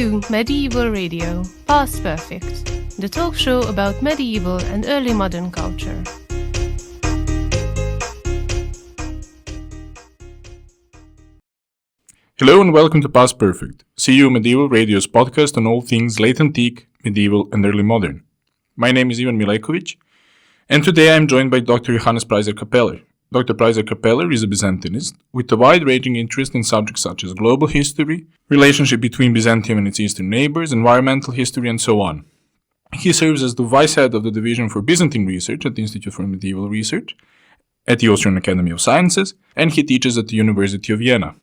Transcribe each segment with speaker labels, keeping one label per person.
Speaker 1: to Medieval Radio, Past Perfect, the talk show about medieval and early modern culture.
Speaker 2: Hello and welcome to Past Perfect, CU Medieval Radio's podcast on all things late antique, medieval and early modern. My name is Ivan Milekovic, and today I am joined by Dr. Johannes Preiser-Kapeller. Dr. Preiser-Kapeller is a Byzantinist with a wide-ranging interest in subjects such as global history, relationship between Byzantium and its eastern neighbors, environmental history, and so on. He serves as the vice head of the Division for Byzantine Research at the Institute for Medieval Research at the Austrian Academy of Sciences, and he teaches at the University of Vienna.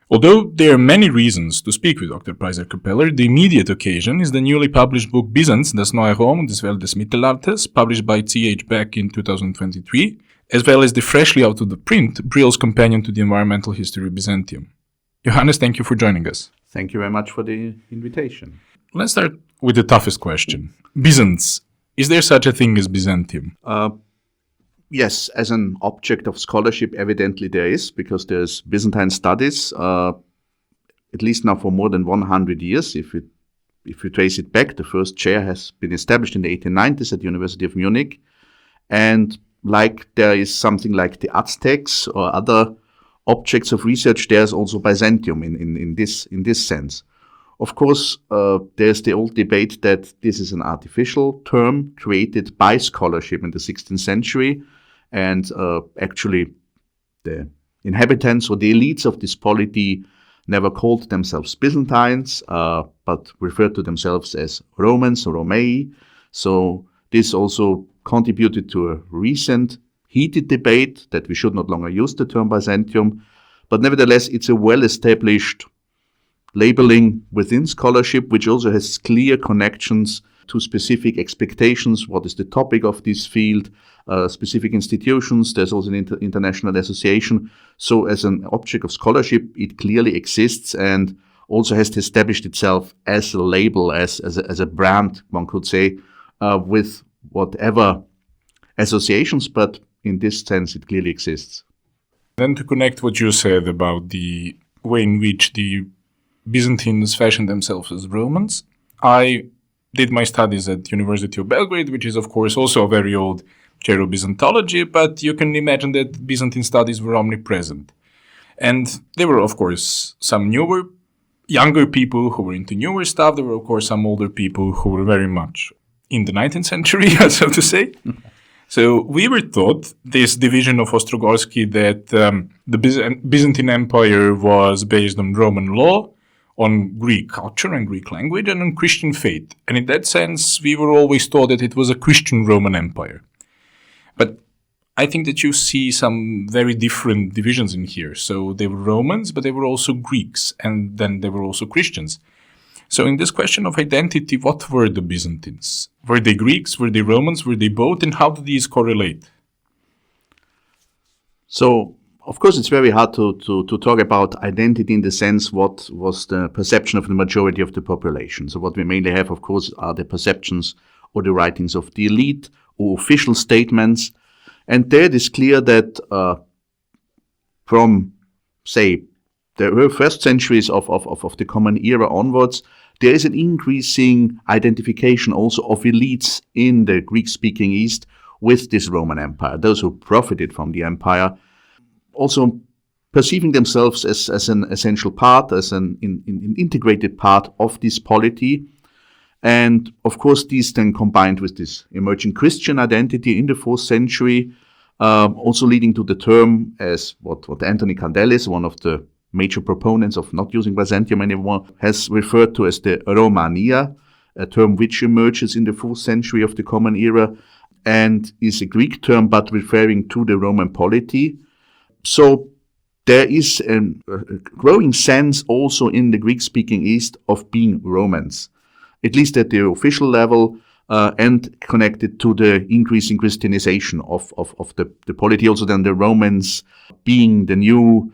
Speaker 2: Although there are many reasons to speak with Dr. Preiser-Kapeller, the immediate occasion is the newly published book Byzanz, das neue Rom des Welt des Mittelalters, published by C.H. Beck in 2023, as well as the freshly out of the print Brill's Companion to the Environmental History of Byzantium. Johannes, thank you for joining us.
Speaker 3: Thank you very much for the invitation.
Speaker 2: Let's start with the toughest question. Byzanz. Is there such a thing as Byzantium?
Speaker 3: Yes, as an object of scholarship, evidently there is, because there's Byzantine studies, at least now for more than 100 years. If you trace it back, the first chair has been established in the 1890s at the University of Munich. And like there is something like the Aztecs or other objects of research, there's also Byzantium in this sense. Of course, there's the old debate that this is an artificial term created by scholarship in the 16th century. And actually, the inhabitants or the elites of this polity never called themselves Byzantines, but referred to themselves as Romans or Romei. So this also contributed to a recent heated debate that we should not longer use the term Byzantium. But nevertheless, it's a well-established labeling within scholarship, which also has clear connections to specific expectations. What is the topic of this field? Specific institutions. There's also an international association. So as an object of scholarship, it clearly exists and also has established itself as a label, as a brand, one could say, with whatever associations, but in this sense, it clearly exists.
Speaker 2: Then to connect what you said about the way in which the Byzantines fashioned themselves as Romans, I did my studies at the University of Belgrade, which is, of course, also a very old chair of Byzantology, but you can imagine that Byzantine studies were omnipresent. And there were, of course, some younger people who were into newer stuff. There were, of course, some older people who were very much in the 19th century, so to say. So we were taught this division of Ostrogorsky that the Byzantine Empire was based on Roman law, on Greek culture and Greek language, and on Christian faith. And in that sense, we were always taught that it was a Christian Roman Empire. But I think that you see some very different divisions in here. So they were Romans, but they were also Greeks, and then they were also Christians. So in this question of identity, what were the Byzantines? Were they Greeks? Were they Romans? Were they both? And how do these correlate?
Speaker 3: So, of course, it's very hard to talk about identity in the sense what was the perception of the majority of the population. So what we mainly have, of course, are the perceptions or the writings of the elite or official statements. And there it is clear that from, say, the first centuries of the Common Era onwards, there is an increasing identification also of elites in the Greek-speaking East with this Roman Empire, those who profited from the empire, also perceiving themselves as an essential part, as an integrated part of this polity. And of course, these then combined with this emerging Christian identity in the 4th century, also leading to the term as what Anthony Candelis, one of the major proponents of not using Byzantium anymore, has referred to as the Romania, a term which emerges in the 4th century of the Common Era and is a Greek term but referring to the Roman polity. So there is a growing sense also in the Greek-speaking East of being Romans, at least at the official level, and connected to the increasing Christianization of the polity. Also then the Romans being the new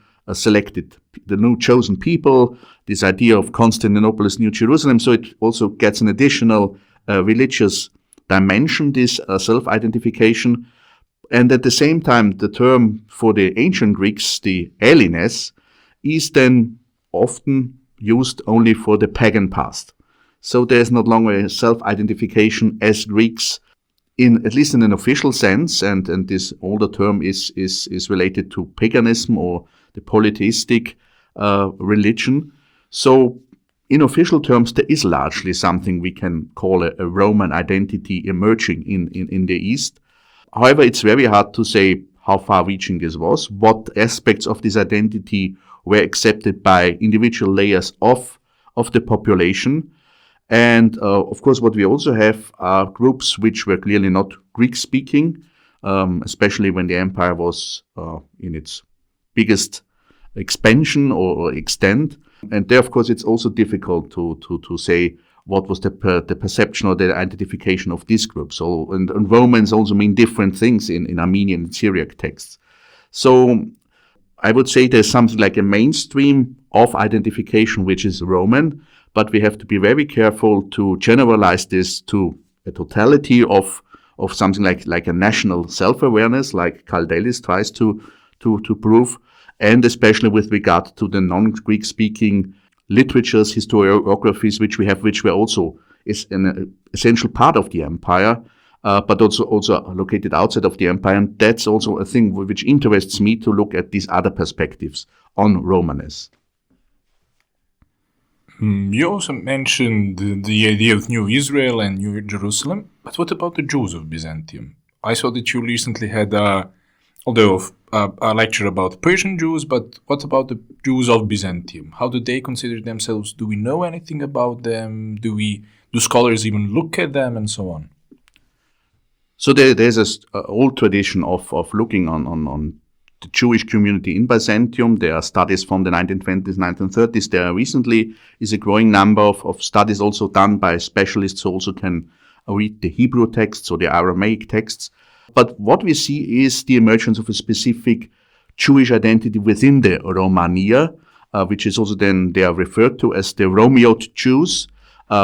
Speaker 3: the new chosen people, this idea of Constantinople as New Jerusalem. So it also gets an additional religious dimension, this self-identification. And at the same time, the term for the ancient Greeks, the Hellenes, is then often used only for the pagan past. So there's not longer a self-identification as Greeks, at least in an official sense, and this older term is related to paganism or the polytheistic religion. So in official terms, there is largely something we can call a Roman identity emerging in the East. However, it's very hard to say how far-reaching this was, what aspects of this identity were accepted by individual layers of the population. And of course, what we also have are groups which were clearly not Greek-speaking, especially when the empire was in its biggest expansion or extent. And there, of course, it's also difficult to say what was the perception or the identification of this group. So, and Romans also mean different things in Armenian and Syriac texts. So I would say there's something like a mainstream of identification which is Roman, but we have to be very careful to generalize this to a totality of something like a national self-awareness, like Kaldelis tries to prove, and especially with regard to the non-Greek speaking literatures, historiographies, which were also is an essential part of the empire, but also located outside of the empire. And that's also a thing which interests me to look at these other perspectives on Romanesque.
Speaker 2: You also mentioned the idea of New Israel and New Jerusalem, but what about the Jews of Byzantium? I saw that you recently had a lecture about Persian Jews, but what about the Jews of Byzantium? How do they consider themselves? Do we know anything about them? Do scholars even look at them, and so on?
Speaker 3: So there's an old tradition of looking on the Jewish community in Byzantium. There are studies from the 1920s, 1930s. There recently is a growing number of studies also done by specialists who also can read the Hebrew texts or the Aramaic texts. But what we see is the emergence of a specific Jewish identity within the Romania, which is also then they are referred to as the Romeot Jews,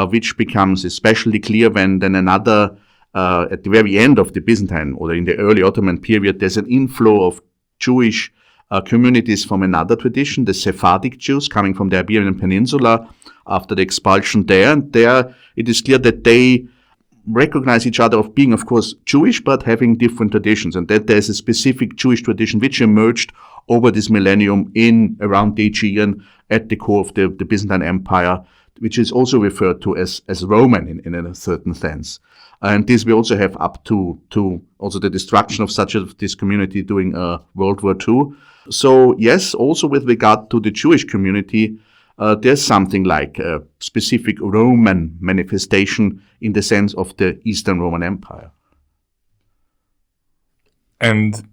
Speaker 3: which becomes especially clear when then another, at the very end of the Byzantine or in the early Ottoman period, there's an inflow of Jewish communities from another tradition, the Sephardic Jews coming from the Iberian Peninsula after the expulsion there. And there it is clear that they recognize each other of being, of course, Jewish, but having different traditions, and that there's a specific Jewish tradition which emerged over this millennium around the Aegean at the core of the Byzantine Empire, which is also referred to as Roman in a certain sense. And this we also have up to also the destruction of this community during World War II. So yes, also with regard to the Jewish community, there's something like a specific Roman manifestation in the sense of the Eastern Roman Empire.
Speaker 2: And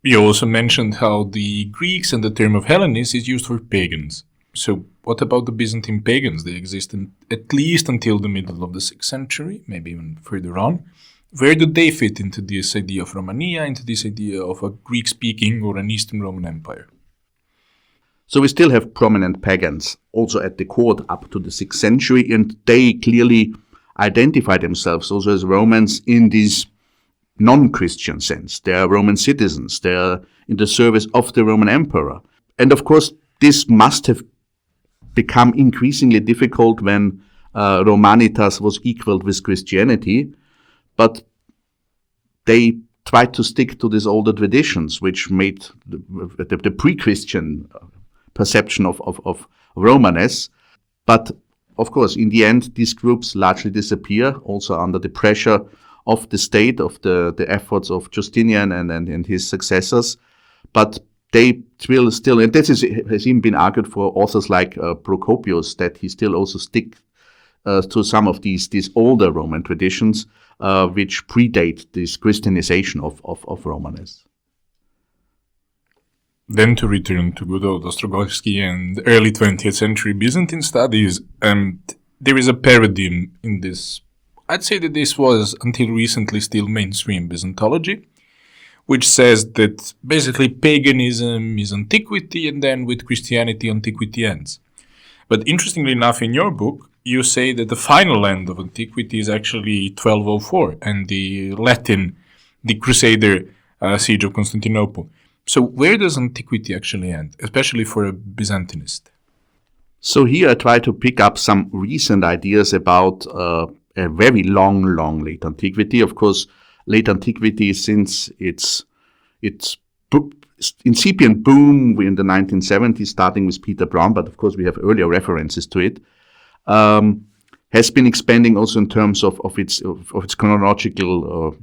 Speaker 2: you also mentioned how the Greeks and the term of Hellenes is used for pagans. So what about the Byzantine pagans? They exist at least until the middle of the 6th century, maybe even further on. Where do they fit into this idea of Romania, into this idea of a Greek-speaking or an Eastern Roman Empire?
Speaker 3: So we still have prominent pagans also at the court up to the 6th century, and they clearly identify themselves also as Romans in this non-Christian sense. They are Roman citizens. They are in the service of the Roman emperor. And of course, this must have become increasingly difficult when Romanitas was equaled with Christianity, but they tried to stick to these older traditions, which made the pre-Christian perception of Romanesque. But of course, in the end, these groups largely disappear, also under the pressure of the state, of the efforts of Justinian and his successors. But they will still, and this has even been argued for authors like Procopius, that he still also stick to some of these older Roman traditions, which predate this Christianization of Romanesque.
Speaker 2: Then to return to good old Ostrogorsky and early 20th century Byzantine studies, there is a paradigm in this. I'd say that this was, until recently, still mainstream Byzantology, which says that basically paganism is antiquity, and then with Christianity, antiquity ends. But interestingly enough, in your book, you say that the final end of antiquity is actually 1204, and the Crusader siege of Constantinople. So where does antiquity actually end, especially for a Byzantinist?
Speaker 3: So here I try to pick up some recent ideas about a very long late antiquity. Of course, late antiquity, since its incipient boom in the 1970s, starting with Peter Brown, but of course we have earlier references to it, has been expanding also in terms of its chronological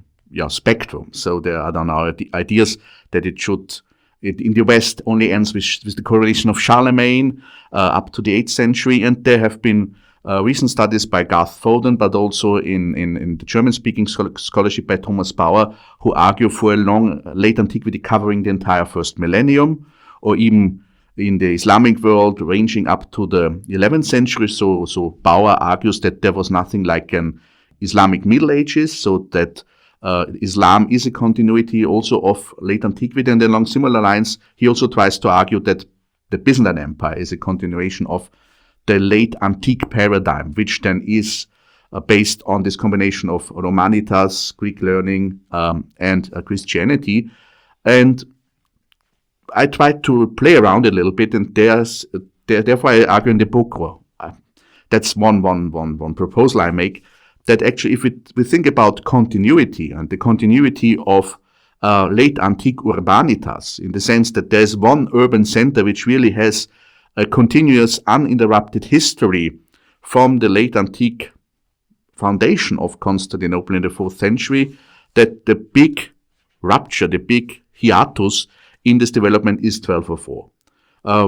Speaker 3: spectrum. So there are now ideas that it in the West only ends with the coronation of Charlemagne up to the 8th century, and there have been recent studies by Garth Foden, but also in the German-speaking scholarship by Thomas Bauer, who argue for a long late antiquity covering the entire first millennium, or even in the Islamic world ranging up to the 11th century. So Bauer argues that there was nothing like an Islamic Middle Ages, so that Islam is a continuity also of late antiquity, and along similar lines, he also tries to argue that the Byzantine Empire is a continuation of the late antique paradigm, which then is based on this combination of Romanitas, Greek learning, and Christianity. And I tried to play around a little bit, and therefore I argue in the book, that's one proposal I make, that actually if we think about continuity and the continuity of late antique urbanitas, in the sense that there's one urban center which really has a continuous uninterrupted history from the late antique foundation of Constantinople in the 4th century, that the big rupture, the big hiatus in this development is 1204.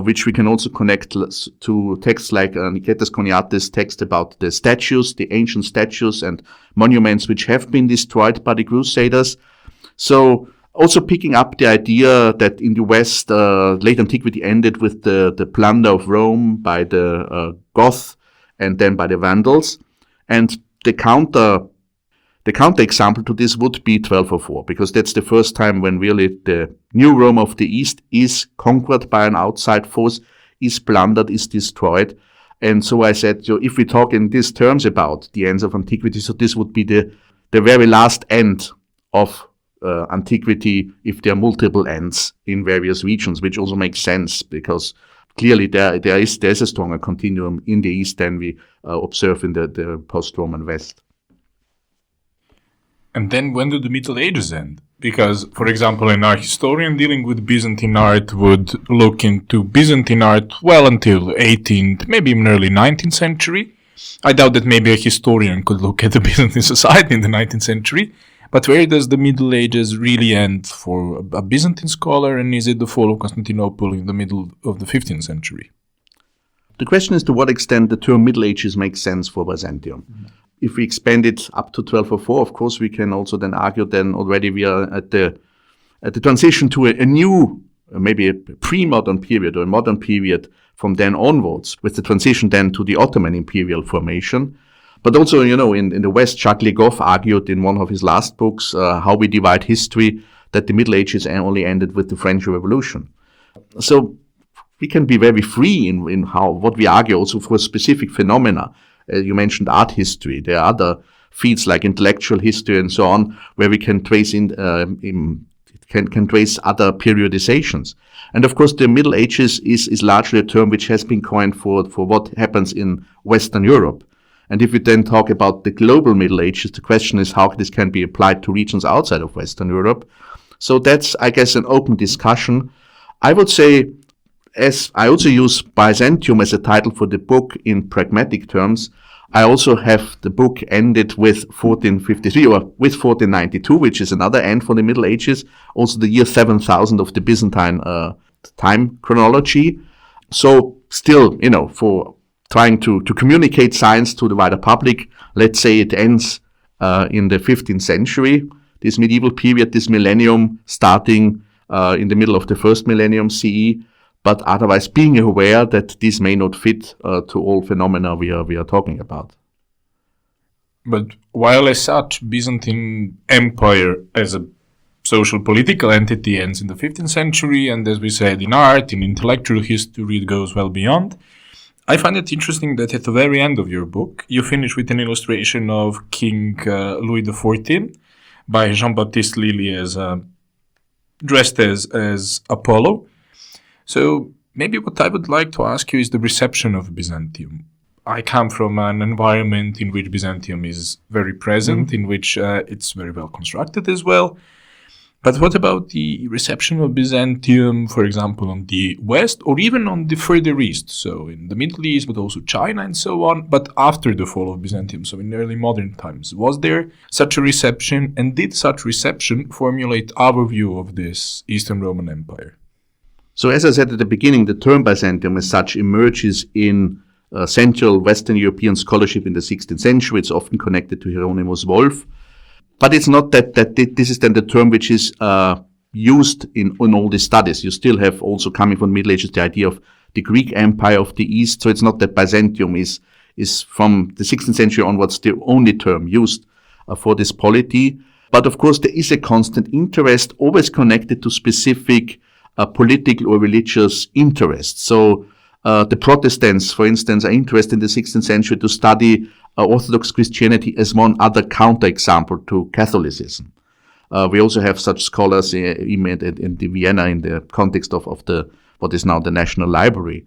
Speaker 3: Which we can also connect to texts like Niketas Koniates' text about the statues, the ancient statues and monuments which have been destroyed by the Crusaders. So also picking up the idea that in the West, late antiquity ended with the plunder of Rome by the Goths and then by the Vandals. And the counter example to this would be 1204, because that's the first time when really the new Rome of the East is conquered by an outside force, is plundered, is destroyed. And so I said, so if we talk in these terms about the ends of antiquity, so this would be the very last end of antiquity if there are multiple ends in various regions, which also makes sense because clearly there's a stronger continuum in the East than we observe in the post-Roman West.
Speaker 2: And then when do the Middle Ages end? Because, for example, an art historian dealing with Byzantine art would look into Byzantine art well until 18th, maybe even early 19th century. I doubt that maybe a historian could look at the Byzantine society in the 19th century. But where does the Middle Ages really end for a Byzantine scholar, and is it the fall of Constantinople in the middle of the 15th century?
Speaker 3: The question is to what extent the term Middle Ages makes sense for Byzantium. Mm-hmm. If we expand it up to 1204, of course, we can also then argue then already we are at the transition to a new, maybe a pre-modern period or a modern period from then onwards, with the transition then to the Ottoman imperial formation. But also, in the West, Jacques Legoff argued in one of his last books, How We Divide History, that the Middle Ages only ended with the French Revolution. So we can be very free in what we argue also for specific phenomena. You mentioned art history. There are other fields like intellectual history and so on, where we can trace can trace other periodizations. And of course, the Middle Ages is largely a term which has been coined for what happens in Western Europe. And if we then talk about the global Middle Ages, the question is how this can be applied to regions outside of Western Europe. So that's, I guess, an open discussion. I would say, as I also use Byzantium as a title for the book in pragmatic terms, I also have the book ended with 1453 or with 1492, which is another end for the Middle Ages, also the year 7000 of the Byzantine time chronology. So still, for trying to communicate science to the wider public, let's say it ends in the 15th century, this medieval period, this millennium starting in the middle of the first millennium CE, but otherwise being aware that this may not fit to all phenomena we are talking about.
Speaker 2: But while as such, Byzantine Empire as a social political entity ends in the 15th century, and as we said, in art, in intellectual history, it goes well beyond. I find it interesting that at the very end of your book, you finish with an illustration of King Louis XIV by Jean-Baptiste Lully dressed as Apollo. So maybe what I would like to ask you is the reception of Byzantium. I come from an environment in which Byzantium is very present, in which it's very well constructed as well. But what about the reception of Byzantium, for example, on the west or even on the further east? So in the Middle East, but also China and so on. But after the fall of Byzantium, so in early modern times, was there such a reception? And did such reception formulate our view of this Eastern Roman Empire?
Speaker 3: So as I said at the beginning, the term Byzantium as such emerges in Central Western European scholarship in the 16th century. It's often connected to Hieronymus Wolff. But it's not that this is then the term which is used in all these studies. You still have also coming from the Middle Ages the idea of the Greek Empire of the East. So it's not that Byzantium is from the 16th century onwards the only term used for this polity. But of course there is a constant interest always connected to specific political or religious interests. So the Protestants, for instance, are interested in the 16th century to study Orthodox Christianity as one other counterexample to Catholicism. We also have such scholars in Vienna in the context of what is now the National Library.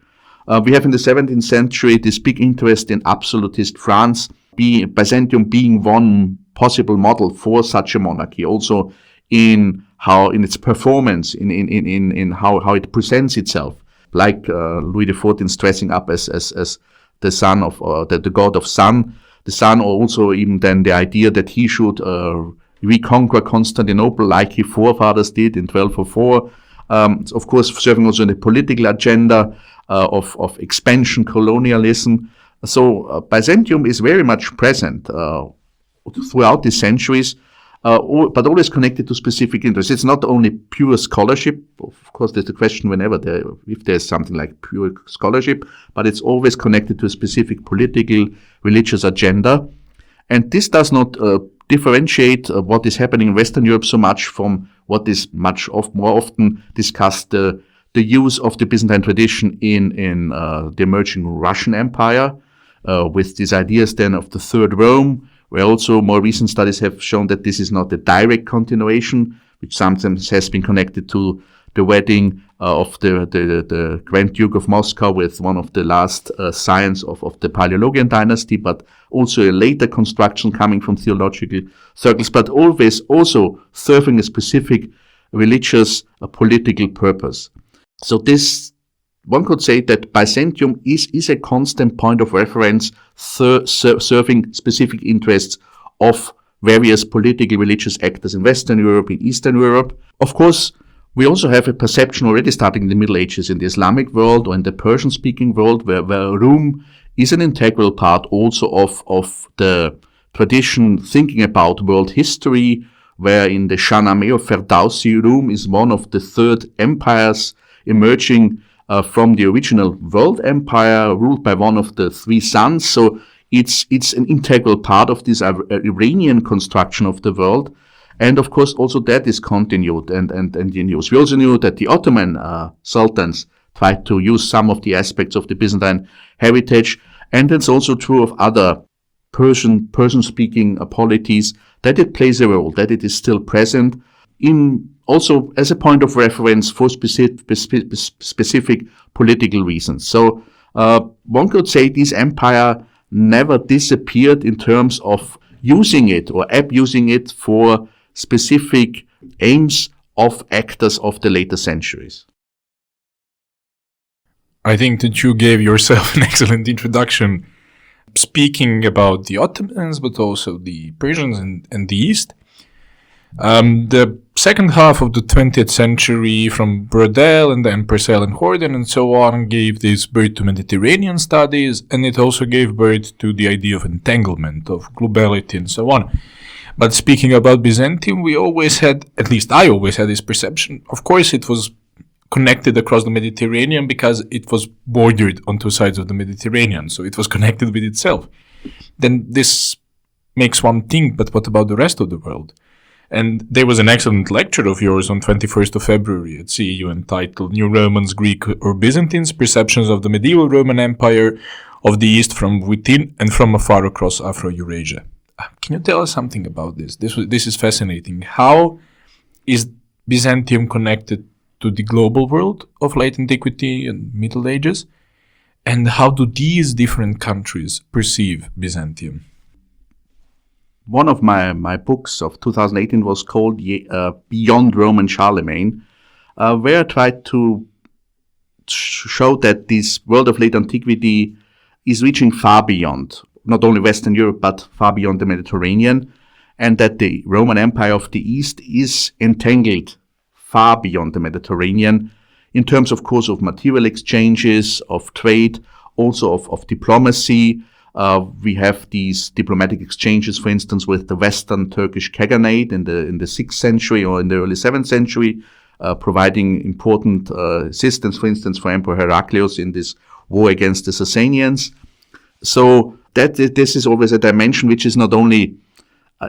Speaker 3: We have in the 17th century this big interest in absolutist France, Byzantium being one possible model for such a monarchy, also in its performance, in how it presents itself. Like Louis XIV dressing up as the son of the god of sun, the sun, or also even then the idea that he should reconquer Constantinople like his forefathers did in 1204. Of course, serving also in the political agenda of expansion, colonialism. So Byzantium is very much present throughout the centuries. But always connected to specific interests. It's not only pure scholarship. Of course, there's the question whenever if there's something like pure scholarship, but it's always connected to a specific political, religious agenda. And this does not differentiate what is happening in Western Europe so much from what is more often discussed, the use of the Byzantine tradition in the emerging Russian Empire, with these ideas then of the Third Rome, where also more recent studies have shown that this is not a direct continuation, which sometimes has been connected to the wedding of the Grand Duke of Moscow with one of the last scions of the Paleologian dynasty, but also a later construction coming from theological circles, but always also serving a specific religious political purpose. So this, one could say that Byzantium is a constant point of reference serving specific interests of various political religious actors in Western Europe, in Eastern Europe. Of course, we also have a perception already starting in the Middle Ages in the Islamic world or in the Persian-speaking world where Rome is an integral part also of the tradition thinking about world history, where in the Shahnameh or Ferdowsi, Rome is one of the third empires emerging from the original world empire ruled by one of the three sons. So it's an integral part of this Iranian construction of the world. And of course, also that is continued and in use. We also knew that the Ottoman sultans tried to use some of the aspects of the Byzantine heritage. And it's also true of other Persian-speaking polities, that it plays a role, that it is still present in also as a point of reference for specific political reasons. So one could say this empire never disappeared in terms of using it or abusing it for specific aims of actors of the later centuries.
Speaker 2: I think that you gave yourself an excellent introduction, speaking about the Ottomans, but also the Persians and the East. The second half of the 20th century, from Brodel and then Purcell and Horden and so on, gave this birth to Mediterranean studies, and it also gave birth to the idea of entanglement, of globality and so on. But speaking about Byzantium, we always had, at least I always had this perception, of course it was connected across the Mediterranean because it was bordered on two sides of the Mediterranean, so it was connected with itself. Then this makes one think, but what about the rest of the world? And there was an excellent lecture of yours on 21st of February at CEU entitled New Romans, Greek or Byzantines, Perceptions of the Medieval Roman Empire of the East from Within and from Afar Across Afro-Eurasia. Can you tell us something about this? This is fascinating. How is Byzantium connected to the global world of late antiquity and Middle Ages? And how do these different countries perceive Byzantium?
Speaker 3: One of my books of 2018 was called Beyond Rome and Charlemagne, where I tried to show that this world of late antiquity is reaching far beyond, not only Western Europe, but far beyond the Mediterranean, and that the Roman Empire of the East is entangled far beyond the Mediterranean, in terms, of course, of material exchanges, of trade, also of diplomacy. We have these diplomatic exchanges, for instance, with the Western Turkish Khaganate in the 6th century or in the early 7th century, providing important assistance, for instance, for Emperor Heraclius in this war against the Sasanians. So this is always a dimension which is not only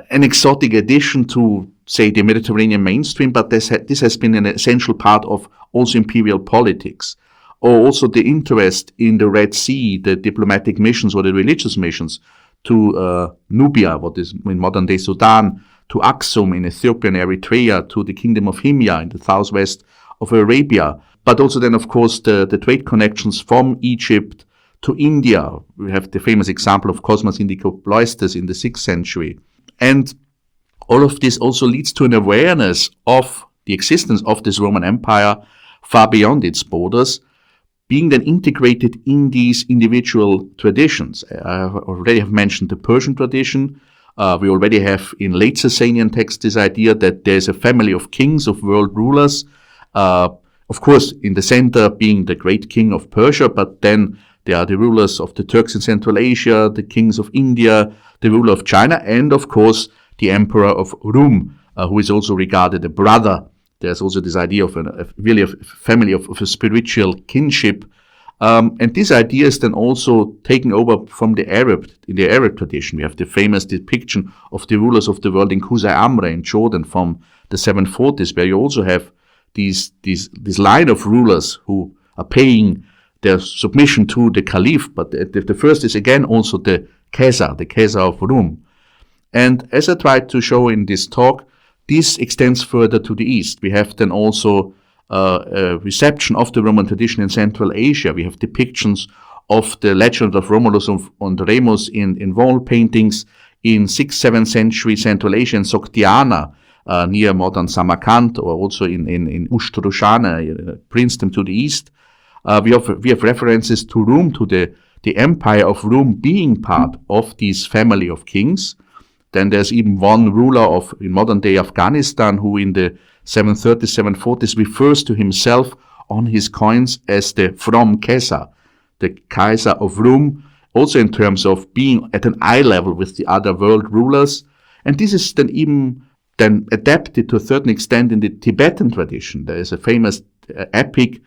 Speaker 3: an exotic addition to, say, the Mediterranean mainstream, but this has been an essential part of also imperial politics, or also the interest in the Red Sea, the diplomatic missions or the religious missions to Nubia, what is in modern-day Sudan, to Aksum in Ethiopia and Eritrea, to the Kingdom of Himyar in the southwest of Arabia, but also then, of course, the trade connections from Egypt to India. We have the famous example of Cosmas Indicopleustes in the 6th century. And all of this also leads to an awareness of the existence of this Roman Empire far beyond its borders, being then integrated in these individual traditions. I already have mentioned the Persian tradition. We already have in late Sasanian texts this idea that there's a family of kings, of world rulers, of course in the center being the great king of Persia, but then there are the rulers of the Turks in Central Asia, the kings of India, the ruler of China, and of course the emperor of Rome, who is also regarded a brother. There's also this idea of really a family of a spiritual kinship. And this idea is then also taken over from in the Arab tradition. We have the famous depiction of the rulers of the world in Qusay Amra in Jordan from the 740s, where you also have this line of rulers who are paying their submission to the caliph. But the first is again also the Caesar of Rome. And as I tried to show in this talk, this extends further to the east. We have then also a reception of the Roman tradition in Central Asia. We have depictions of the legend of Romulus and Remus in wall paintings in 6th, 7th century Central Asia, in Sogdiana, near modern Samarkand, or also in Ushtroshana, Princeton to the east. We have references to Rome, to the empire of Rome being part of this family of kings. Then there's even one ruler in modern-day Afghanistan who in the 730s, 740s refers to himself on his coins as the From Caesar, the Kaiser of Rome, also in terms of being at an eye level with the other world rulers. And this is then even adapted to a certain extent in the Tibetan tradition. There is a famous epic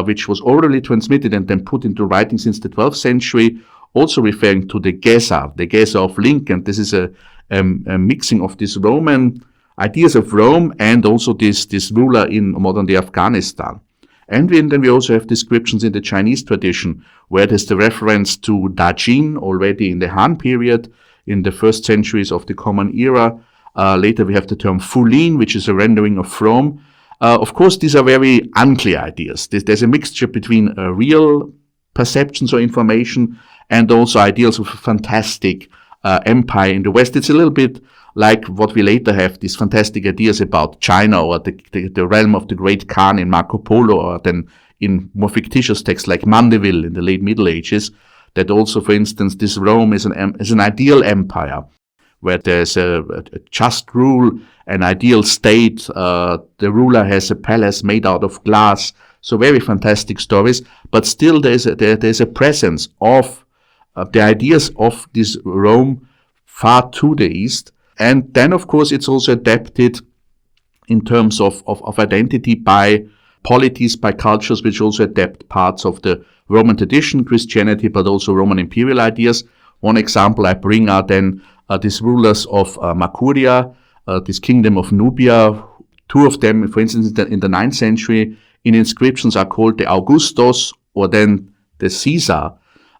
Speaker 3: which was orally transmitted and then put into writing since the 12th century, also referring to the Gesar of Link. And this is a mixing of these Roman ideas of Rome and also this ruler in modern-day Afghanistan. And then we also have descriptions in the Chinese tradition, where there's the reference to Dajin already in the Han period, in the first centuries of the Common Era. Later we have the term Fulin, which is a rendering of Rome. Of course, these are very unclear ideas. There's a mixture between real perceptions or information and also ideals of a fantastic empire in the West. It's a little bit like what we later have, these fantastic ideas about China or the realm of the great Khan in Marco Polo, or then in more fictitious texts like Mandeville in the late Middle Ages, that also, for instance, this Rome is an ideal empire, where there's a just rule, an ideal state, the ruler has a palace made out of glass. So very fantastic stories, but still there's a presence of the ideas of this Rome far to the east. And then, of course, it's also adapted in terms of identity by polities, by cultures, which also adapt parts of the Roman tradition, Christianity, but also Roman imperial ideas. One example I bring are then these rulers of Makuria, this kingdom of Nubia. Two of them, for instance, in the 9th century, in inscriptions are called the Augustos or then the Caesar.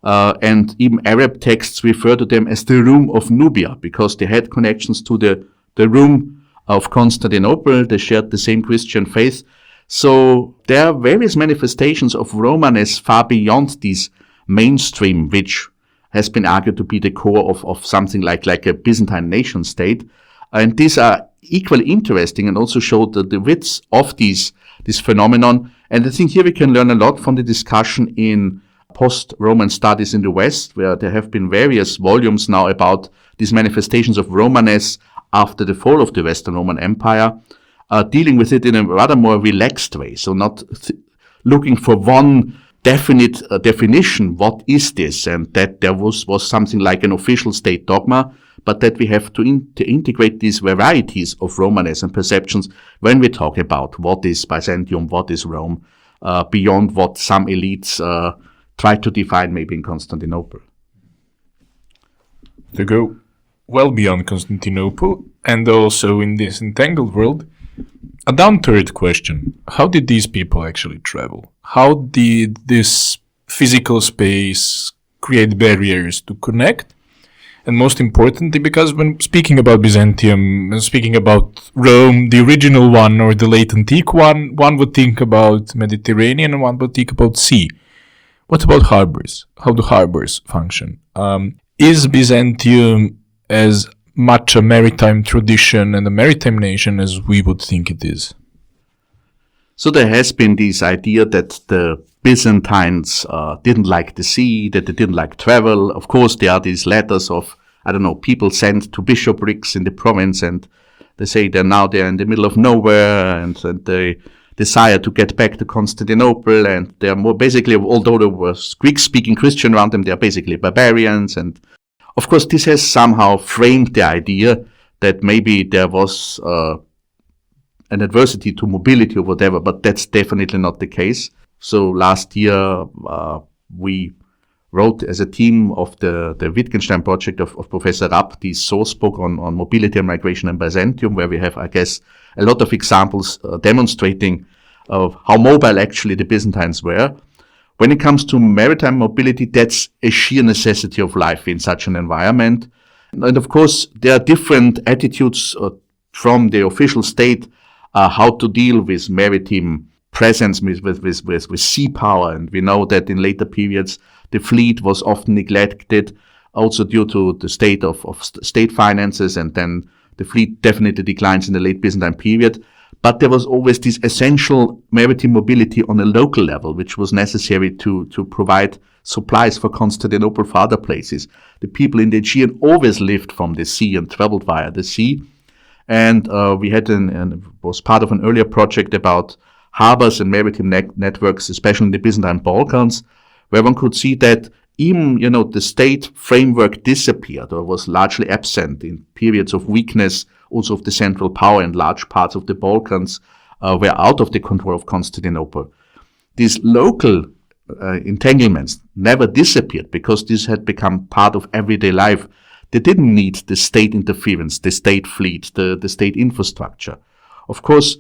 Speaker 3: And even Arab texts refer to them as the Room of Nubia, because they had connections to the Room of Constantinople. They shared the same Christian faith. So there are various manifestations of Romanesque far beyond these mainstream, which has been argued to be the core of something like a Byzantine nation state. And these are equally interesting and also show the width of this phenomenon. And I think here we can learn a lot from the discussion in post-Roman studies in the West, where there have been various volumes now about these manifestations of Romanesque after the fall of the Western Roman Empire, dealing with it in a rather more relaxed way. So not looking for one definite definition, what is this, and that there was something like an official state dogma, but that we have to integrate these varieties of Romanesque and perceptions when we talk about what is Byzantium, what is Rome, beyond what some elites try to define maybe in Constantinople.
Speaker 2: To go well beyond Constantinople, and also in this entangled world, a down-to-earth question: how did these people actually travel? How did this physical space create barriers to connect? And most importantly, because when speaking about Byzantium, speaking about Rome, the original one or the late antique one would think about Mediterranean and one would think about sea. What about harbors? How do harbors function? Is Byzantium as much a maritime tradition and a maritime nation as we would think it is?
Speaker 3: So there has been this idea that the Byzantines didn't like the sea, that they didn't like travel. Of course, there are these letters of, people sent to bishoprics in the province, and they say they're in the middle of nowhere, and they desire to get back to Constantinople, and they're more basically, although there was Greek-speaking Christian around them, they're basically barbarians. And of course, this has somehow framed the idea that maybe there was an adversity to mobility or whatever, but that's definitely not the case. So last year, we wrote as a team of the Wittgenstein project of Professor Rapp, the source book on mobility and migration in Byzantium, where we have, I guess, a lot of examples demonstrating of how mobile actually the Byzantines were. When it comes to maritime mobility, that's a sheer necessity of life in such an environment. And of course, there are different attitudes from the official state how to deal with maritime presence, with sea power. And we know that in later periods, the fleet was often neglected, also due to the state of state finances, and then the fleet definitely declines in the late Byzantine period. But there was always this essential maritime mobility on a local level, which was necessary to provide supplies for Constantinople for other places. The people in the Aegean always lived from the sea and traveled via the sea. And we had was part of an earlier project about harbors and maritime networks, especially in the Byzantine Balkans, where one could see that even, the state framework disappeared or was largely absent in periods of weakness, also of the central power, and large parts of the Balkans were out of the control of Constantinople. These local entanglements never disappeared because this had become part of everyday life. They didn't need the state interference, the state fleet, the state infrastructure. Of course,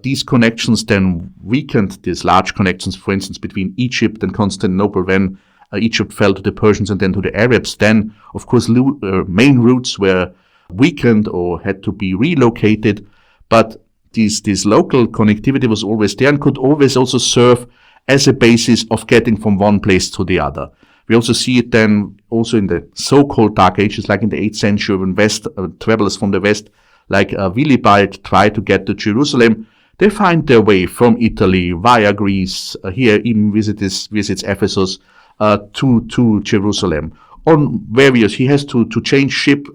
Speaker 3: these connections then weakened these large connections, for instance, between Egypt and Constantinople when Egypt fell to the Persians and then to the Arabs. Then, of course, main routes were weakened or had to be relocated. But this local connectivity was always there and could always also serve as a basis of getting from one place to the other. We also see it then also in the so-called Dark Ages, like in the 8th century, when travelers from the West, like Willibald, try to get to Jerusalem. They find their way from Italy via Greece, here even visits Ephesus, to Jerusalem. On various, he has to change ship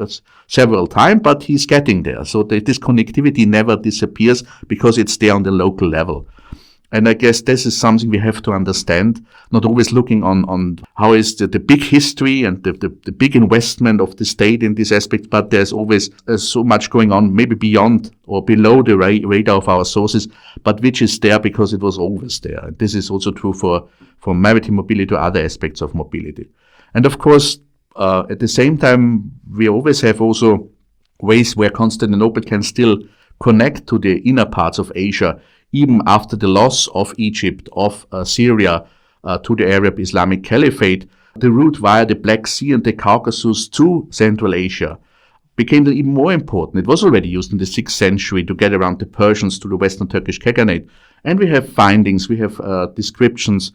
Speaker 3: several times, but he's getting there. So this connectivity never disappears because it's there on the local level. And I guess this is something we have to understand, not always looking on how is the big history and the big investment of the state in this aspect, but there's always so much going on, maybe beyond or below the radar of our sources, but which is there because it was always there. And this is also true for maritime mobility or other aspects of mobility. And of course, at the same time, we always have also ways where Constantinople can still connect to the inner parts of Asia, even after the loss of Egypt, of Syria to the Arab Islamic Caliphate. The route via the Black Sea and the Caucasus to Central Asia became even more important. It was already used in the 6th century to get around the Persians to the Western Turkish Khaganate. And we have findings, we have descriptions,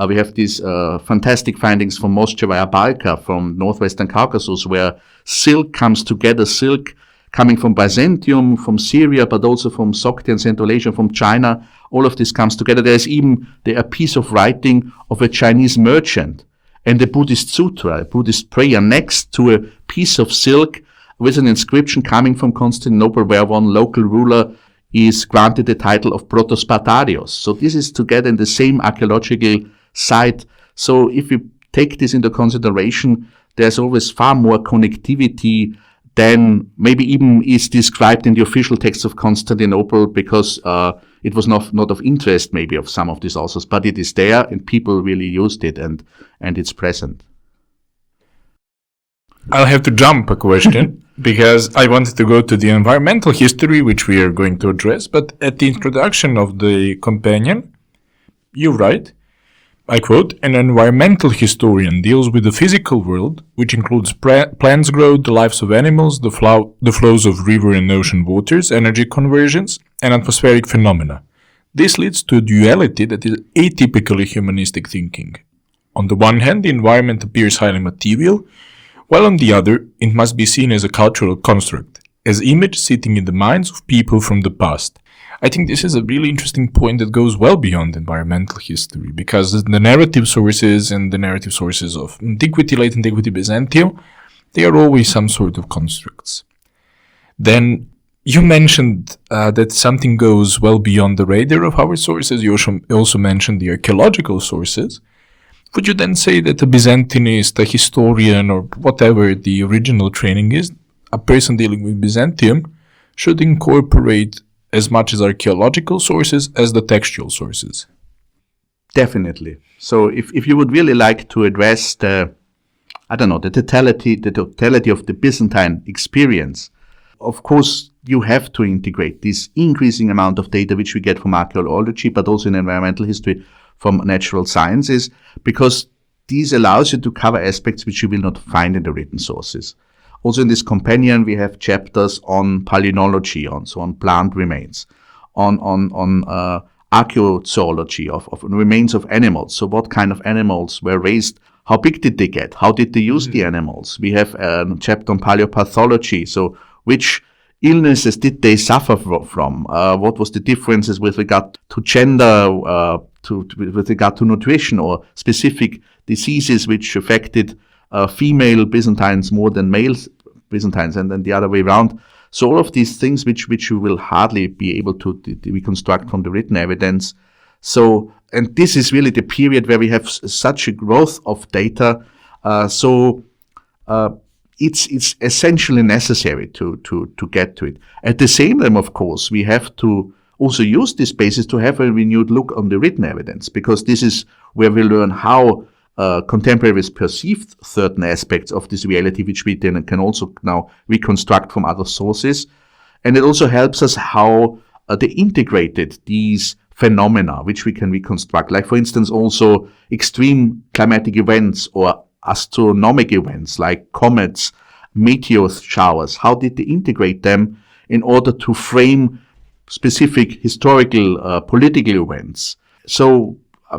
Speaker 3: we have these fantastic findings from Moschevaya Balka, from northwestern Caucasus, where silk comes together, silk coming from Byzantium, from Syria, but also from Sogdia and Central Asia, from China. All of this comes together. There's even a piece of writing of a Chinese merchant and a Buddhist sutra, a Buddhist prayer, next to a piece of silk with an inscription coming from Constantinople, where one local ruler is granted the title of Protospartarios. So this is together in the same archaeological site. So if we take this into consideration, there's always far more connectivity than maybe even is described in the official text of Constantinople, because it was not of interest maybe of some of these authors, but it is there and people really used it, and it's present.
Speaker 2: I'll have to jump a question because I wanted to go to the environmental history, which we are going to address, but at the introduction of the companion, you write, I quote, "An environmental historian deals with the physical world, which includes plants growth, the lives of animals, the flows of river and ocean waters, energy conversions, and atmospheric phenomena. This leads to a duality that is atypically humanistic thinking. On the one hand, the environment appears highly material, while on the other, it must be seen as a cultural construct, as image sitting in the minds of people from the past." I think this is a really interesting point that goes well beyond environmental history, because the narrative sources and the narrative sources of antiquity, late antiquity, Byzantium, they are always some sort of constructs. Then you mentioned that something goes well beyond the radar of our sources. You also mentioned the archaeological sources. Would you then say that a Byzantinist, a historian, or whatever the original training is, a person dealing with Byzantium, should incorporate as much as archaeological sources as the textual sources?
Speaker 3: Definitely. So if you would really like to address the totality of the Byzantine experience, of course, you have to integrate this increasing amount of data which we get from archaeology, but also in environmental history from natural sciences, because these allows you to cover aspects which you will not find in the written sources. Also in this companion, we have chapters on palynology, on plant remains, on archaeozoology of remains of animals. So what kind of animals were raised? How big did they get? How did they use the animals? We have a chapter on paleopathology. So which illnesses did they suffer from? What was the differences with regard to gender, with regard to nutrition, or specific diseases which affected female Byzantines more than male Byzantines, and then the other way around. So all of these things which you will hardly be able to reconstruct from the written evidence. So, and this is really the period where we have such a growth of data. It's essentially necessary to get to it. At the same time, of course, we have to also use this basis to have a renewed look on the written evidence, because this is where we learn how contemporaries perceived certain aspects of this reality, which we then can also now reconstruct from other sources. And it also helps us how they integrated these phenomena, which we can reconstruct. Like, for instance, also extreme climatic events or astronomical events like comets, meteor showers. How did they integrate them in order to frame specific historical, political events? So,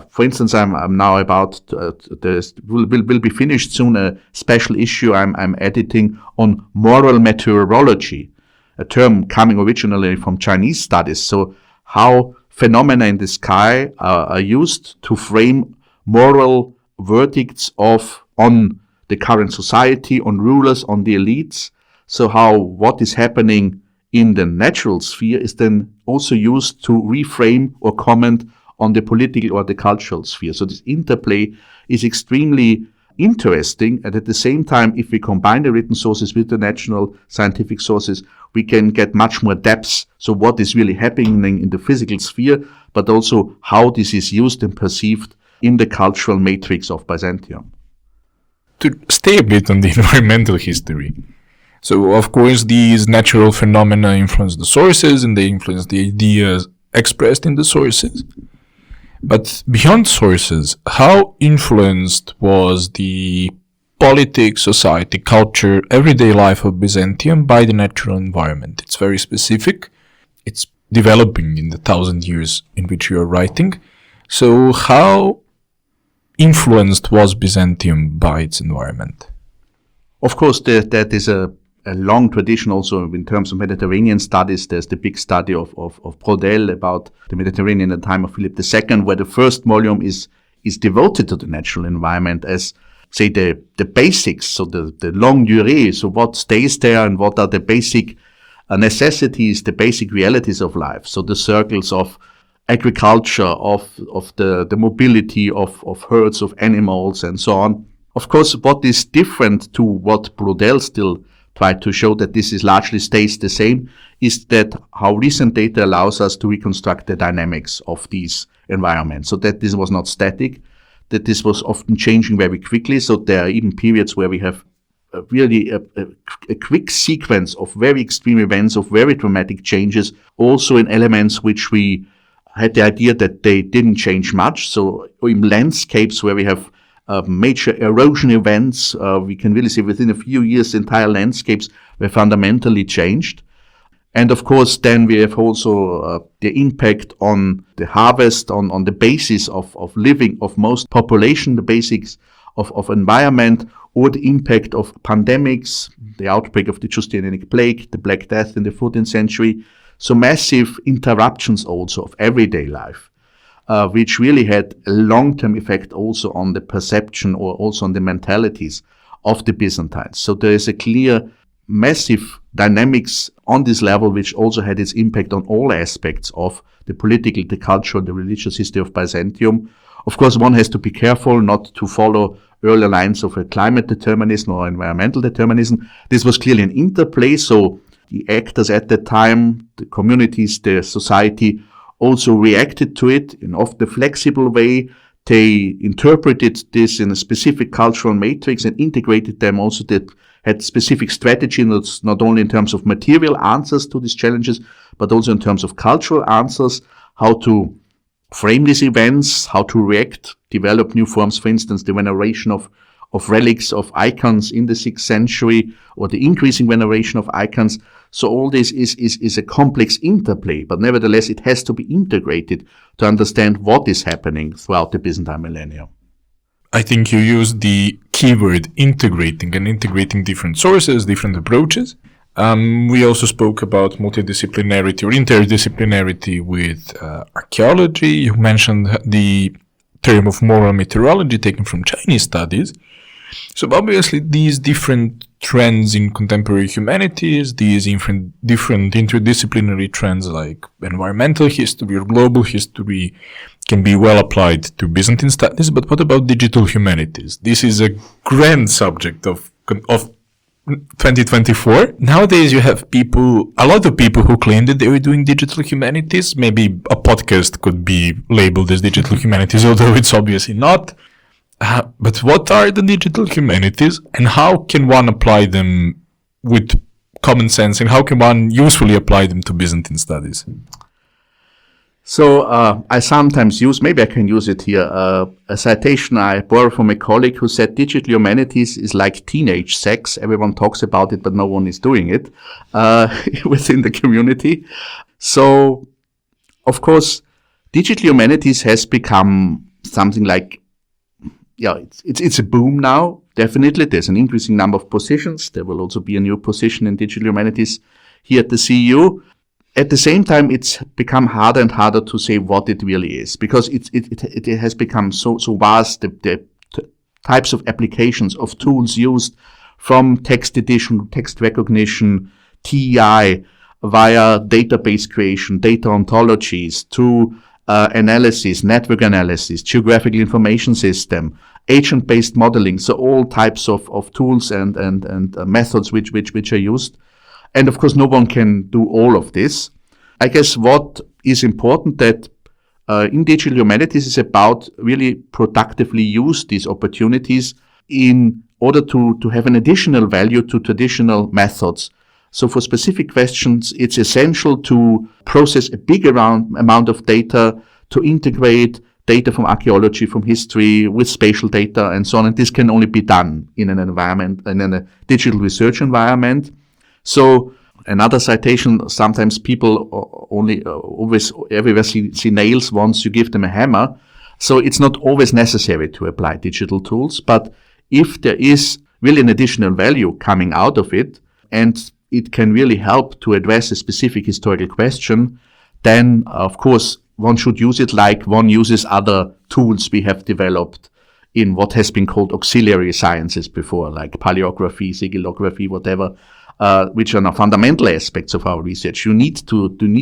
Speaker 3: for instance, I'm now about will be finished soon a special issue I'm editing on moral meteorology, a term coming originally from Chinese studies. So how phenomena in the sky are used to frame moral verdicts on the current society, on rulers, on the elites. So how what is happening in the natural sphere is then also used to reframe or comment on the political or the cultural sphere. So this interplay is extremely interesting, and at the same time, if we combine the written sources with the natural scientific sources, we can get much more depth. So what is really happening in the physical sphere, but also how this is used and perceived in the cultural matrix of Byzantium.
Speaker 2: To stay a bit on the environmental history. So, of course, these natural phenomena influence the sources, and they influence the ideas expressed in the sources. But beyond sources, how influenced was the politics, society, culture, everyday life of Byzantium by the natural environment? It's very specific. It's developing in the 1,000 years in which you are writing. So how influenced was Byzantium by its environment?
Speaker 3: Of course, that is a long tradition also in terms of Mediterranean studies. There's the big study of Brodel about the Mediterranean in the time of Philip II, where the first volume is devoted to the natural environment as, say, the basics, so the longue durée, so what stays there and what are the basic necessities, the basic realities of life. So the circles of agriculture, of the mobility of herds of animals and so on. Of course, what is different to what Brodel still tried to show, that this is largely stays the same, is that how recent data allows us to reconstruct the dynamics of these environments. So that this was not static, that this was often changing very quickly. So there are even periods where we have really a quick sequence of very extreme events, of very dramatic changes, also in elements which we had the idea that they didn't change much. So in landscapes where we have major erosion events, we can really see within a few years entire landscapes were fundamentally changed. And of course, then we have also the impact on the harvest, on the basis of living of most population, the basics of environment, or the impact of pandemics, the outbreak of the Justinianic plague, the Black Death in the 14th century. So massive interruptions also of everyday life, which really had a long-term effect also on the perception or also on the mentalities of the Byzantines. So there is a clear, massive dynamics on this level, which also had its impact on all aspects of the political, the cultural, the religious history of Byzantium. Of course, one has to be careful not to follow earlier lines of a climate determinism or environmental determinism. This was clearly an interplay, so the actors at that time, the communities, the society, also reacted to it in often a flexible way. They interpreted this in a specific cultural matrix and integrated them also that had specific strategy, not only in terms of material answers to these challenges, but also in terms of cultural answers, how to frame these events, how to react, develop new forms, for instance, the veneration of relics, of icons in the 6th century, or the increasing veneration of icons. So all this is a complex interplay, but nevertheless it has to be integrated to understand what is happening throughout the Byzantine millennium.
Speaker 2: I think you used the keyword integrating and integrating different sources, different approaches. We also spoke about multidisciplinarity or interdisciplinarity with archaeology. You mentioned the term of moral meteorology taken from Chinese studies. So obviously these different trends in contemporary humanities, these different interdisciplinary trends like environmental history or global history can be well applied to Byzantine studies, but what about digital humanities? This is a grand subject of 2024. Nowadays you have a lot of people who claim that they were doing digital humanities. Maybe a podcast could be labeled as digital humanities, although it's obviously not. But what are the digital humanities and how can one apply them with common sense and how can one usefully apply them to Byzantine studies?
Speaker 3: So I sometimes use, maybe I can use it here, a citation I borrowed from a colleague who said digital humanities is like teenage sex. Everyone talks about it, but no one is doing it within the community. So, of course, digital humanities has become something like, it's a boom now. Definitely, there's an increasing number of positions. There will also be a new position in digital humanities here at the CEU. At the same time, it's become harder and harder to say what it really is, because it has become so vast, the types of applications of tools used, from text edition, text recognition, TEI, via database creation, data ontologies, to analysis, network analysis, geographical information system, agent-based modeling. So all types of tools and methods which are used. And of course, no one can do all of this. I guess what is important that in digital humanities is about really productively use these opportunities in order to have an additional value to traditional methods. So for specific questions, it's essential to process a big amount of data, to integrate data from archaeology, from history, with spatial data, and so on. And this can only be done in an environment, in a digital research environment. So Another citation, sometimes people always everywhere see nails once you give them a hammer. So it's not always necessary to apply digital tools, but if there is really an additional value coming out of it, and it can really help to address a specific historical question, then of course one should use it like one uses other tools we have developed in what has been called auxiliary sciences before, like paleography, sigillography, whatever, which are now fundamental aspects of our research. You need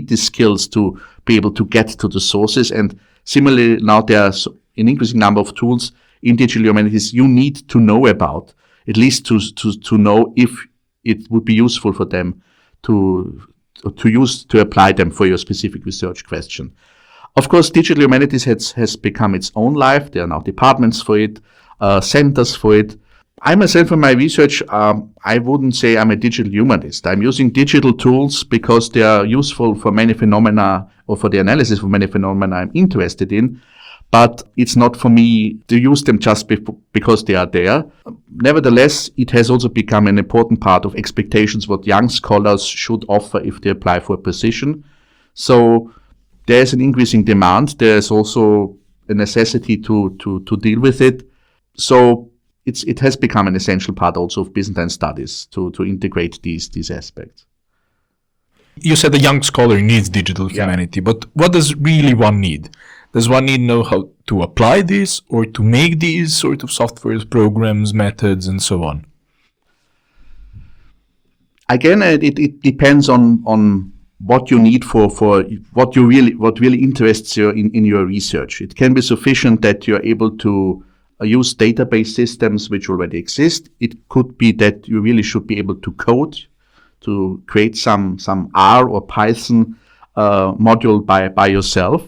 Speaker 3: these skills to be able to get to the sources. And similarly, now there's an increasing number of tools in digital humanities you need to know about, at least to know if it would be useful for them to apply them for your specific research question. Of course, digital humanities has become its own life. There are now departments for it, centers for it. I myself, in my research, I wouldn't say I'm a digital humanist. I'm using digital tools because they are useful for many phenomena, or for the analysis of many phenomena I'm interested in. But it's not for me to use them just because they are there. Nevertheless, it has also become an important part of expectations what young scholars should offer if they apply for a position. So there's an increasing demand. There's also a necessity to deal with it. So it has become an essential part also of Byzantine studies to integrate these aspects.
Speaker 2: You said a young scholar needs digital humanity, but what does really one need? Does one need to know how to apply this or to make these sort of softwares, programs, methods, and so on?
Speaker 3: Again, it depends on what you need for what really interests you in your research. It can be sufficient that you're able to use database systems which already exist. It could be that you really should be able to code, to create some R or Python module by yourself.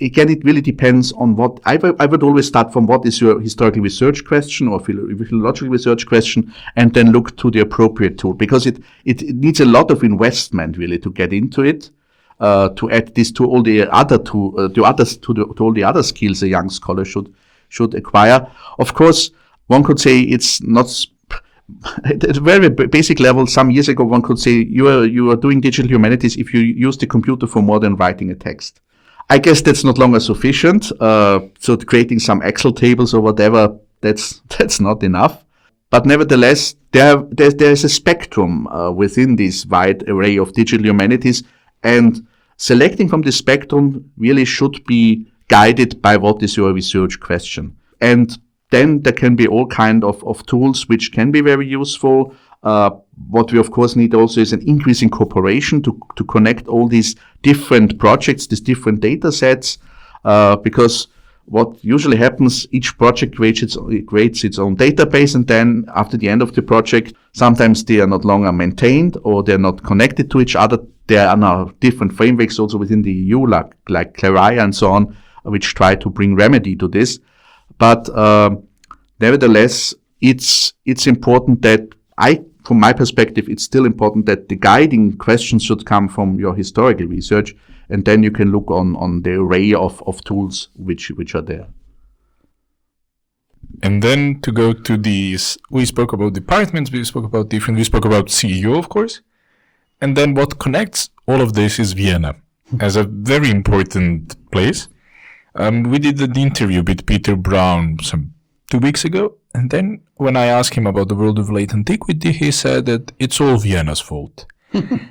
Speaker 3: Again, it really depends on what. I would always start from what is your historical research question or philological research question, and then look to the appropriate tool, because it needs a lot of investment really to get into it, to add this to all the other to all the other skills a young scholar should acquire. Of course, one could say it's not. At a very basic level, some years ago, one could say you are doing digital humanities if you use the computer for more than writing a text. I guess that's no longer sufficient. So creating some Excel tables or whatever, that's not enough. But nevertheless, there's a spectrum within this wide array of digital humanities, and selecting from the spectrum really should be guided by what is your research question. And then there can be all kind of tools which can be very useful. What we of course need also is an increase in cooperation to connect all these different projects, these different data sets, because what usually happens, each project creates its own database, and then after the end of the project, sometimes they are not longer maintained or they're not connected to each other. There are now different frameworks also within the EU, like Claria and so on, which try to bring remedy to this. But nevertheless, it's important that from my perspective, it's still important that the guiding questions should come from your historical research, and then you can look on the array of tools which are there.
Speaker 2: And then to go to these, we spoke about departments, we spoke about CEO, of course. And then what connects all of this is Vienna as a very important place. We did the interview with Peter Brown 2 weeks ago. And then when I asked him about the world of late antiquity, he said that it's all Vienna's fault.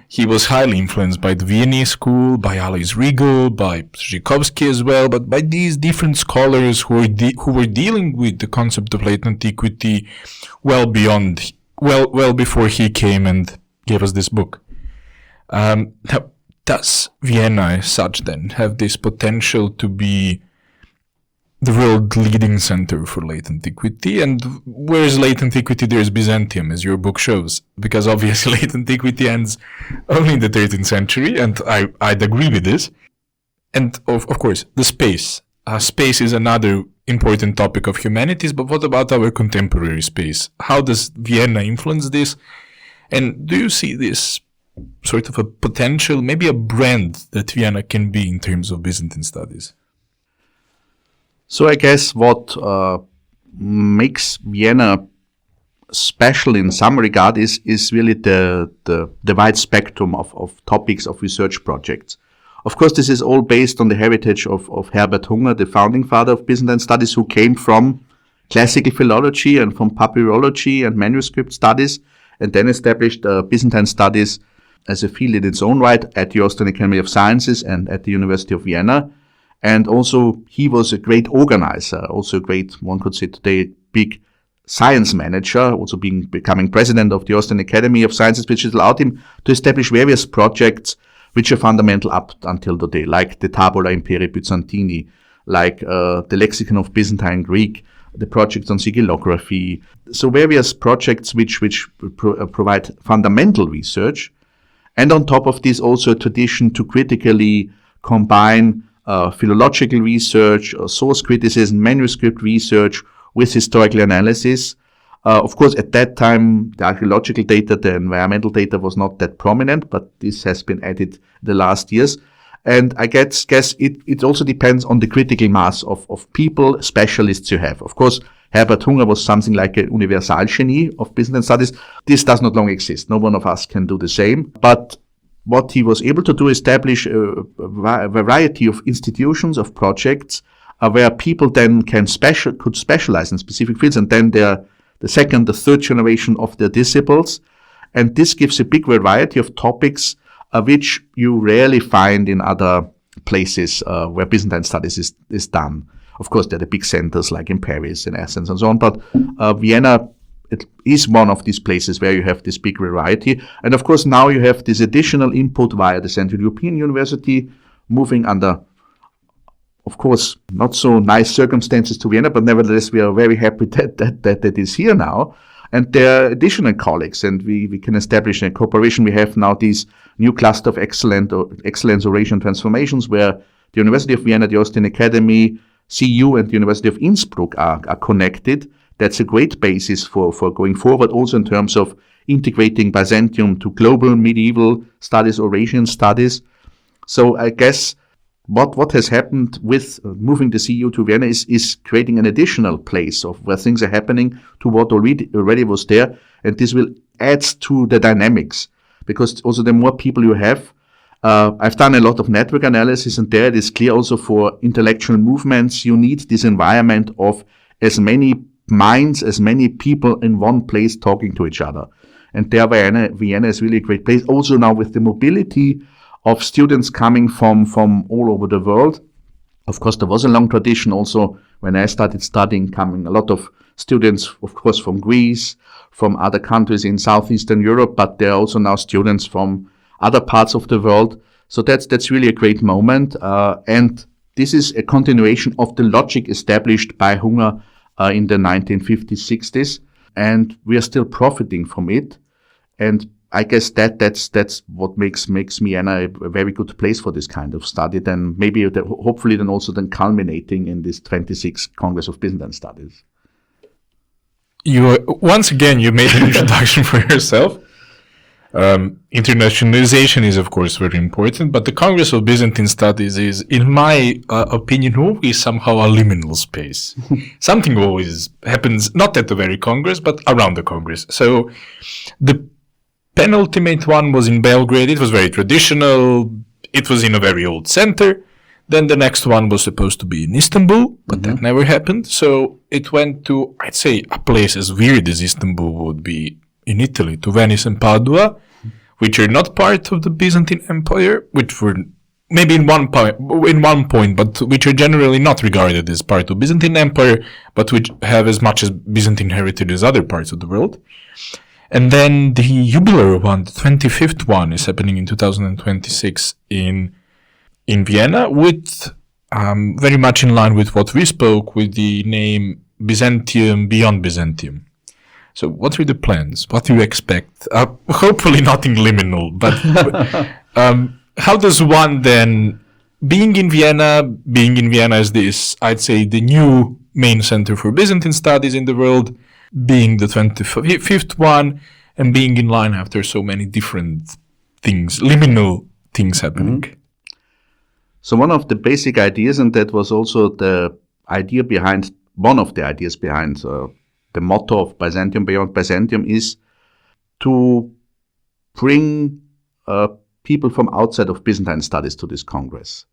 Speaker 2: He was highly influenced by the Viennese school, by Alois Riegel, by Zhikovsky as well, but by these different scholars who were dealing with the concept of late antiquity well before he came and gave us this book. Now, does Vienna as such then have this potential to be the world leading center for late antiquity? And where's late antiquity, there's Byzantium, as your book shows, because obviously late antiquity ends only in the 13th century, and I'd agree with this. And of course, the space. Space is another important topic of humanities, but what about our contemporary space? How does Vienna influence this? And do you see this sort of a potential, maybe a brand that Vienna can be in terms of Byzantine studies?
Speaker 3: So I guess what makes Vienna special in some regard is really the wide spectrum of topics of research projects. Of course, this is all based on the heritage of Herbert Hunger, the founding father of Byzantine studies, who came from classical philology and from papyrology and manuscript studies, and then established Byzantine studies as a field in its own right at the Austrian Academy of Sciences and at the University of Vienna. And also, he was a great organizer, also a great, one could say today, big science manager, also becoming president of the Austrian Academy of Sciences, which has allowed him to establish various projects which are fundamental up until today, like the Tabula Imperii Byzantini, like the Lexicon of Byzantine Greek, the projects on sigillography. So various projects which provide fundamental research. And on top of this, also a tradition to critically combine philological research, source criticism, manuscript research with historical analysis. Of course, at that time, the archaeological data, the environmental data was not that prominent, but this has been added the last years. And I guess it also depends on the critical mass of people, specialists you have. Of course, Herbert Hunger was something like a Universalgenie of Byzantine studies. This does not long exist. No one of us can do the same. But what he was able to do is establish a variety of institutions, of projects, where people then could specialize in specific fields, and then they're the second, the third generation of their disciples. And this gives a big variety of topics which you rarely find in other places where Byzantine studies is done. Of course, there are the big centers like in Paris and Athens and so on, but Vienna, it is one of these places where you have this big variety. And of course, now you have this additional input via the Central European University, moving under, of course, not so nice circumstances to Vienna, but nevertheless, we are very happy that it is here now. And there are additional colleagues, and we can establish a cooperation. We have now these new cluster of excellence Eurasian transformations, where the University of Vienna, the Austrian Academy, CU, and the University of Innsbruck are connected. That's a great basis for going forward, also in terms of integrating Byzantium to global medieval studies, Eurasian studies. So I guess what has happened with moving the CU to Vienna is creating an additional place of where things are happening to what already was there, and this will add to the dynamics, because also the more people you have, I've done a lot of network analysis, and there it is clear also for intellectual movements, you need this environment of as many minds, as many people in one place talking to each other. And there Vienna is really a great place. Also now with the mobility of students coming from all over the world. Of course, there was a long tradition also when I started studying, coming a lot of students, of course, from Greece, from other countries in Southeastern Europe, but there are also now students from other parts of the world. So that's really a great moment. And this is a continuation of the logic established by Hunger in the 1950s, 60s. And we are still profiting from it. And I guess that's what makes Vienna a very good place for this kind of study. Then maybe hopefully then also culminating in this 26th Congress of Byzantine Studies.
Speaker 2: Once again, you made an introduction for yourself. Internationalization is, of course, very important, but the Congress of Byzantine Studies is, in my opinion, always somehow a liminal space. Something always happens, not at the very Congress, but around the Congress. So the penultimate one was in Belgrade. It was very traditional. It was in a very old center. Then the next one was supposed to be in Istanbul, but that never happened. So it went to, I'd say, a place as weird as Istanbul would be in Italy, to Venice and Padua, which are not part of the Byzantine Empire, which were maybe in one point, but which are generally not regarded as part of Byzantine Empire, but which have as much as Byzantine heritage as other parts of the world. And then the jubilar one, the 25th one, is happening in 2026 in Vienna, with very much in line with what we spoke, with the name Byzantium Beyond Byzantium. So what are the plans? What do you expect? Hopefully nothing liminal, but how does one then, being in Vienna as this, I'd say, the new main center for Byzantine studies in the world, being the 25th one, and being in line after so many different things, liminal things happening? Mm-hmm.
Speaker 3: So one of the basic ideas, and that was also one of the ideas behind the the motto of Byzantium Beyond Byzantium is to bring people from outside of Byzantine studies to this Congress.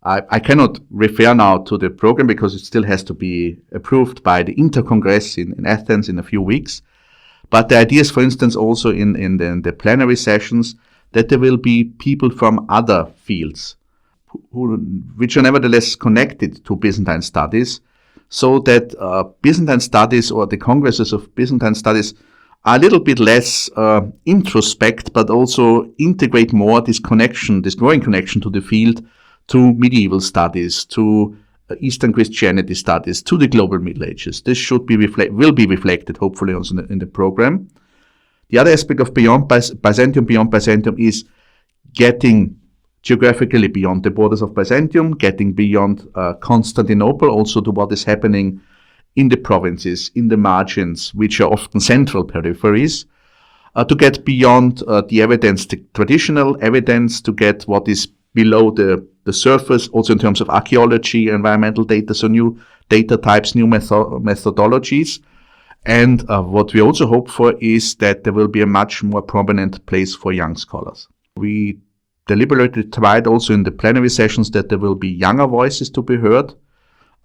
Speaker 3: I cannot refer now to the program because it still has to be approved by the Inter-Congress in Athens in a few weeks. But the idea is, for instance, also in the plenary sessions, that there will be people from other fields which are nevertheless connected to Byzantine studies, so that Byzantine studies or the congresses of Byzantine studies are a little bit less introspect, but also integrate more this connection, this growing connection to the field, to medieval studies, to Eastern Christianity studies, to the global Middle Ages. This will be reflected, hopefully, also in the program. The other aspect of Beyond Byzantium is getting geographically beyond the borders of Byzantium, getting beyond Constantinople, also to what is happening in the provinces, in the margins, which are often central peripheries, to get beyond the evidence, the traditional evidence, to get what is below the surface, also in terms of archaeology, environmental data, so new data types, new methodologies. And what we also hope for is that there will be a much more prominent place for young scholars. We deliberately tried also in the plenary sessions that there will be younger voices to be heard,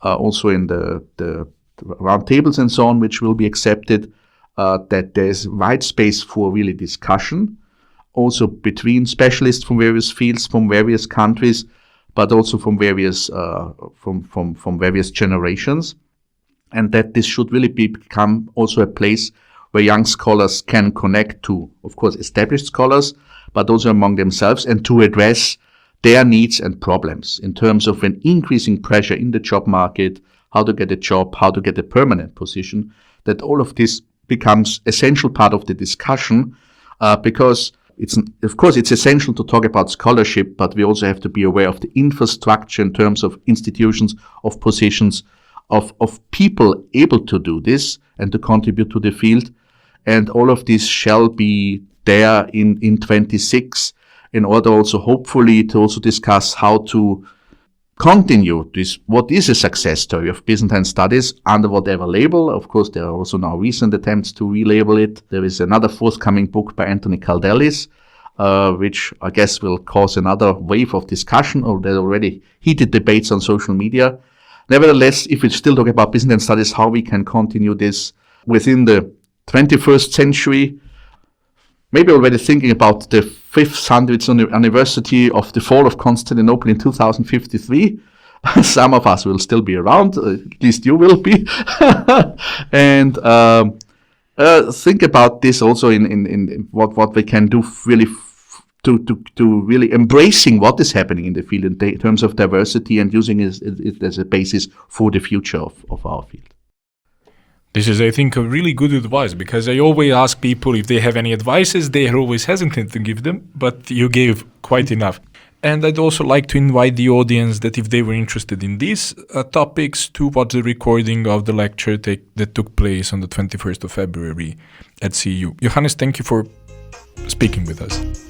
Speaker 3: also in the round tables and so on, which will be accepted, that there is wide space for really discussion, also between specialists from various fields, from various countries, but also from various from various generations, and that this should really become also a place where young scholars can connect to, of course, established scholars, but also among themselves, and to address their needs and problems in terms of an increasing pressure in the job market, how to get a job, how to get a permanent position, that all of this becomes essential part of the discussion, because it's essential to talk about scholarship, but we also have to be aware of the infrastructure in terms of institutions, of positions, of people able to do this and to contribute to the field. And all of this shall be there in 26 in order also hopefully to also discuss how to continue this, what is a success story of Byzantine studies under whatever label. Of course, there are also now recent attempts to relabel it. There is another forthcoming book by Anthony Caldellis, which I guess will cause another wave of discussion, or there are already heated debates on social media. Nevertheless, if we still talk about Byzantine studies, how we can continue this within the 21st century, maybe already thinking about the 500th anniversary of the fall of Constantinople in 2053. Some of us will still be around, at least you will be. And think about this also in what we can do really to really embracing what is happening in the field in terms of diversity and using it as a basis for the future of our field.
Speaker 2: This is, I think, a really good advice, because I always ask people if they have any advices. They are always hesitant to give them, but you gave quite enough. And I'd also like to invite the audience that if they were interested in these topics to watch the recording of the lecture that took place on the 21st of February at CU. Johannes, thank you for speaking with us.